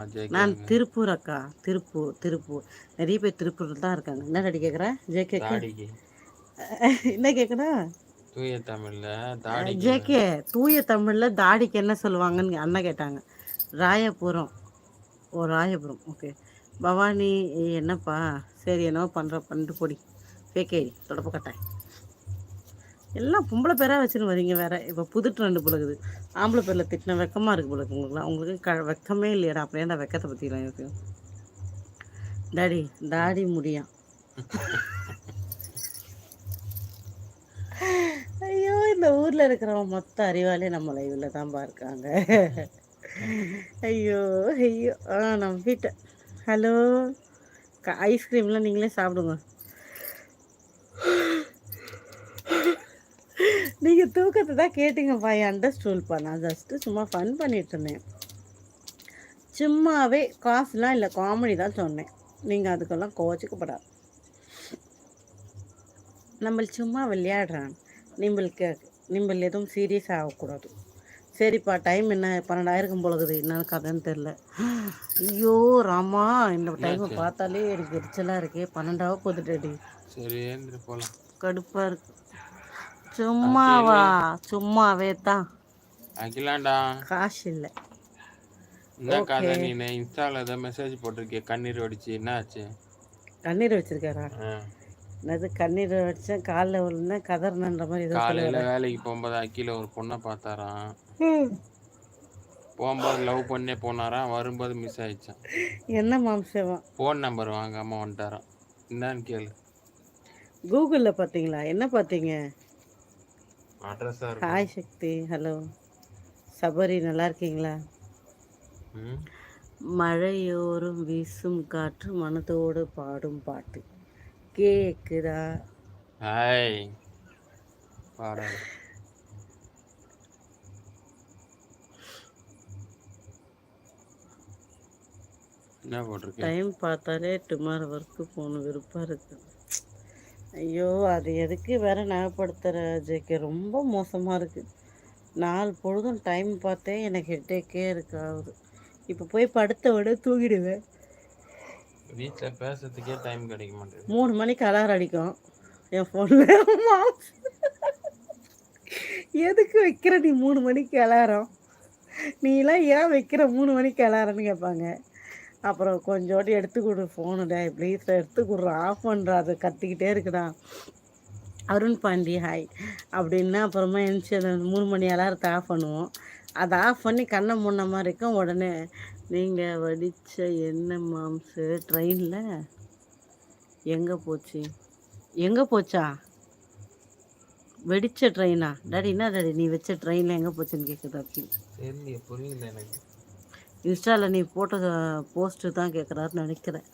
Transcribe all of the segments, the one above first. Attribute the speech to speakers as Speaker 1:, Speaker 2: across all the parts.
Speaker 1: நான்
Speaker 2: ஜேகேங்க.
Speaker 1: திருப்பூர் அக்கா. திருப்பூர். நிறைய பேர் திருப்பூரில் தான் இருக்காங்க. என்ன டாடி கேட்குறேன் ஜேகேக்கு?
Speaker 2: தாடிக்கு.
Speaker 1: என்ன கேட்குறேன்?
Speaker 2: தூய தமிழ்ல தாடிக்குங்க.
Speaker 1: ஜேகே, தூய தமிழில் தாடிக்கு என்ன சொல்லுவாங்கன்னு அண்ணா கேட்டாங்க. ராயபுரம். ஓ, ராயபுரம். ஓகே. பவானி. என்னப்பா? சரி, என்னவோ பண்ணிட்டு போடி. கேக்கேடி தொடப்ப கட்டாய். எல்லாம் பொம்பளை பேராக வச்சுன்னு வரீங்க வேற. இப்போ புது ட்ரெண்டு போலகுது. ஆம்பளை பேரில் திட்டின வெக்கமாக இருக்குது போல உங்களுக்குலாம். உங்களுக்கு வெக்கமே இல்லையாடா? அப்படியே அந்த வெக்கத்தை பற்றிலாம் இருக்கு. டாடி தாடி முடியும். ஐயோ, இந்த ஊரில் இருக்கிறவங்க மொத்த அறிவாலே நம்ம லைவில் தான் இருக்காங்க. ஐயோ ஐயோ. நம்பிட்டேன். ஹலோ, ஐஸ்கிரீம்லாம் நீங்களே சாப்பிடுங்க. நீங்கள் தூக்கத்தை தான் கேட்டீங்கப்பா. அண்டர்ஸ்டூல்ப்பா. நான் ஜஸ்ட்டு சும்மா ஃபன் பண்ணிட்டு இருந்தேன். சும்மாவே காசுலாம் இல்லை, காமெடி தான் சொன்னேன். நீங்கள் அதுக்கெல்லாம் கோச்சிக்கப்படாது. நம்ம சும்மா விளையாடுறான். நிம்பல் எதுவும் சீரியஸ் ஆகக்கூடாது. சரிப்பா, டைம் என்ன 12 போலகுது. என்னன்னு கதைன்னு தெரில. ஐயோ ராமா, இந்த டைமை பார்த்தாலே எனக்கு எரிச்சலாக இருக்கே. 12 போகுது.
Speaker 2: சரி, போகலாம்.
Speaker 1: கடுப்பாக இருக்கு. சும்மாவா? சும்மாவே தான்.
Speaker 2: அகிலாண்டா,
Speaker 1: காசு இல்லை.
Speaker 2: என்ன கதை? நீ இன்ஸ்டால ஏதோ மெசேஜ் போட்டிருக்கே, கண்ணீர் வடிச்சு. என்ன ஆச்சு?
Speaker 1: கண்ணீர் வச்சிருக்காரா? என்னது கண்ணீர் வடிச்சேன், காலில் விழுந்தேன், கதர்னன்ற மாதிரி ஏதோ
Speaker 2: காலையில் வேலைக்கு போகும்போது அக்கில ஒரு பொண்ணை பார்த்தாராம். போகும்போது லவ் பண்ணே போனாராம், வரும்போது மிஸ் ஆயிடுச்சான்.
Speaker 1: என்ன மாம்சமா?
Speaker 2: ஃபோன் நம்பர் வாங்காம வந்துட்டாராம். என்னன்னு கேளு.
Speaker 1: கூகுளில் பார்த்தீங்களா? என்ன பார்த்தீங்க?
Speaker 2: அட்ரஸா?
Speaker 1: ஹாய் சக்தி. ஹலோ சபரி, நல்லா இருக்கீங்களா? மழையோரும் வீசும் காற்று மனதோடு பாடும் பாட்டு கேக்குதா?
Speaker 2: ஹாய் பாட. என்ன போட்டிருக்கேன்?
Speaker 1: டைம் பார்த்தாலே டுமாரோ ஒர்க்கு போகணும் விருப்பம் இருக்கு. ஐயோ, அது எதுக்கு வேற ஞாபகப்படுத்துகிற ஜேகே? ரொம்ப மோசமாக இருக்குது. 4 பொழுதும் டைம் பார்த்தே எனக்கு ஹெட்டேக்கே இருக்காது. இப்போ போய் படுத்த விட தூங்கிடுவேன்.
Speaker 2: வீட்டில் பேசுறதுக்கே டைம் கிடைக்க மாட்டேங்குது.
Speaker 1: 3 மணிக்கு அலாரம் அடிக்கும் என் ஃபோனில். எதுக்கு வைக்கிற நீ 3 மணிக்கு அலாரம்? நீலாம் ஏன் வைக்கிற 3 மணிக்கு அலாரம்னு கேட்பாங்க. அப்புறம் கொஞ்சோண்டு எடுத்து கொடு ஃபோனுடா, ப்ளீஸ் எடுத்து கொடுறா, ஆஃப் பண்ணுறா, அதை கத்திக்கிட்டே இருக்குடா. அருண் பாண்டி ஹாய் அப்படின்னா அப்புறமா எழுந்துச்சி அந்த 3 மணி அலாரத்தை ஆஃப் பண்ணுவோம். அதை ஆஃப் பண்ணி கண்ணை முன்ன மாதிரி இருக்கும். உடனே நீங்கள் வடித்த என்ன மாம்சு ட்ரெயினில் எங்கே போச்சா? வெடிச்ச ட்ரெயினா? டாடி என்ன டாடி நீ வச்ச ட்ரெயினில் எங்கே போச்சுன்னு கேட்குது. அப்படி
Speaker 2: புரியல எனக்கு.
Speaker 1: இன்ஸ்டாவில் நீ போட்ட போஸ்ட்டு தான் கேட்குறாருன்னு நினைக்கிறேன்.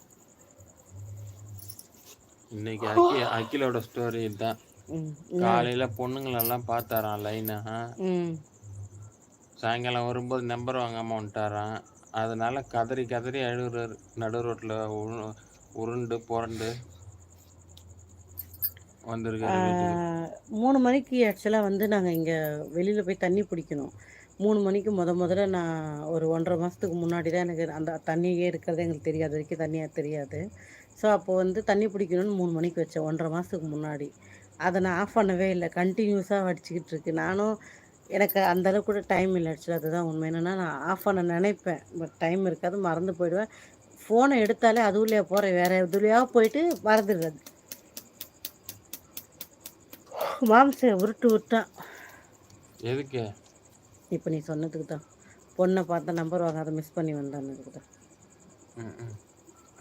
Speaker 2: இன்னைக்கு அகிலோட ஸ்டோரி தான். காலையில் பொண்ணுங்களெல்லாம் பார்த்தாராம் லைனா. சாயங்காலம் வரும்போது நம்பர் வாங்காமல் வந்துட்டாராம். அதனால கதறி கதறி அழுகுறாரு. நடு ரோட்டில் உருண்டு புரண்டு வந்திருக்காரு.
Speaker 1: 3 மணிக்கு ஆக்சுவலாக வந்து நாங்கள் இங்கே வெளியில் போய் தண்ணி பிடிக்கணும். 3 மணிக்கு முதல்ல நான் ஒரு 1.5 மாதத்துக்கு முன்னாடி தான் எனக்கு அந்த தண்ணியே இருக்கிறது எங்களுக்கு தெரியாது. வரைக்கும் தண்ணியாக தெரியாது. ஸோ அப்போது வந்து தண்ணி பிடிக்கணும்னு 3 மணிக்கு வச்சேன், 1.5 மாதத்துக்கு முன்னாடி. அதை நான் ஆஃப் பண்ணவே இல்லை, கண்டினியூஸாக வடிச்சிக்கிட்டு இருக்கு. நானும் எனக்கு அந்தளவுக்கு கூட டைம் இல்லை ஆக்சுவலாக. அதுதான் உண்மை. என்னென்னா நான் ஆஃப் பண்ண நினைப்பேன், பட் டைம் இருக்காது, மறந்து போயிடுவேன். ஃபோனை எடுத்தாலே அதுவுலையே போகிறேன், வேறு எதுலையா போயிட்டு மறந்துடுறது. மாம்சை விட்டான்.
Speaker 2: எதுக்கு?
Speaker 1: இப்போ நீ சொன்னதுக்கு தான். பொண்ணை பார்த்தா நம்பர் வாங்காத மிஸ் பண்ணி வந்தான்னு தான்.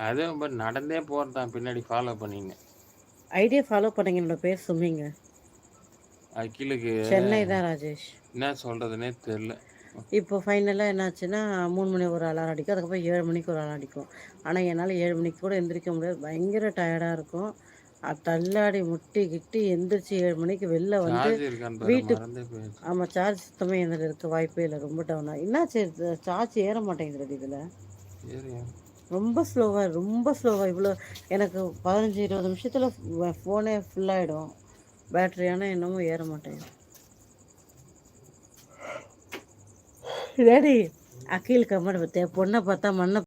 Speaker 2: அதே நடந்தே போகிறதான் பின்னாடி ஃபாலோ பண்ணிங்க.
Speaker 1: ஐடியா ஃபாலோ பண்ணீங்க. என்னோட பேர் சுமிங்க.
Speaker 2: அகிலுக்கு
Speaker 1: சென்னை தான் ராஜேஷ்.
Speaker 2: என்ன சொல்கிறதுனே தெரில.
Speaker 1: இப்போ ஃபைனலாக என்னாச்சுன்னா 3 மணி ஒரு அலாரம் அடிக்கும், அதுக்கப்புறம் 7 மணிக்கு ஒரு அலாரம் அடிக்கும். ஆனால் என்னால் 7 மணிக்கு கூட எந்திரிக்க முடியாது, பயங்கர டயர்டாக இருக்கும். தள்ளாடி முட்டி கிட்டி எந்திரிச்சு 7 மணிக்கு வெளில வந்து வீட்டுக்கு. ஆமாம், சார்ஜ் சுத்தமாக எந்திரிக்க இருக்க வாய்ப்பே இல்லை, ரொம்ப டவுனாக. என்னாச்சு சார்ஜ் ஏற மாட்டேங்குது இதில். ரொம்ப ஸ்லோவாக இவ்வளோ. எனக்கு 15-20 நிமிஷத்தில் ஃபோனே ஃபுல்லாகிடும் பேட்ரியான, என்னமோ ஏற மாட்டேங்குது. டேடி அக்கீல் கம்மல் பத்தியா பொண்ண பார்த்தா மண்ண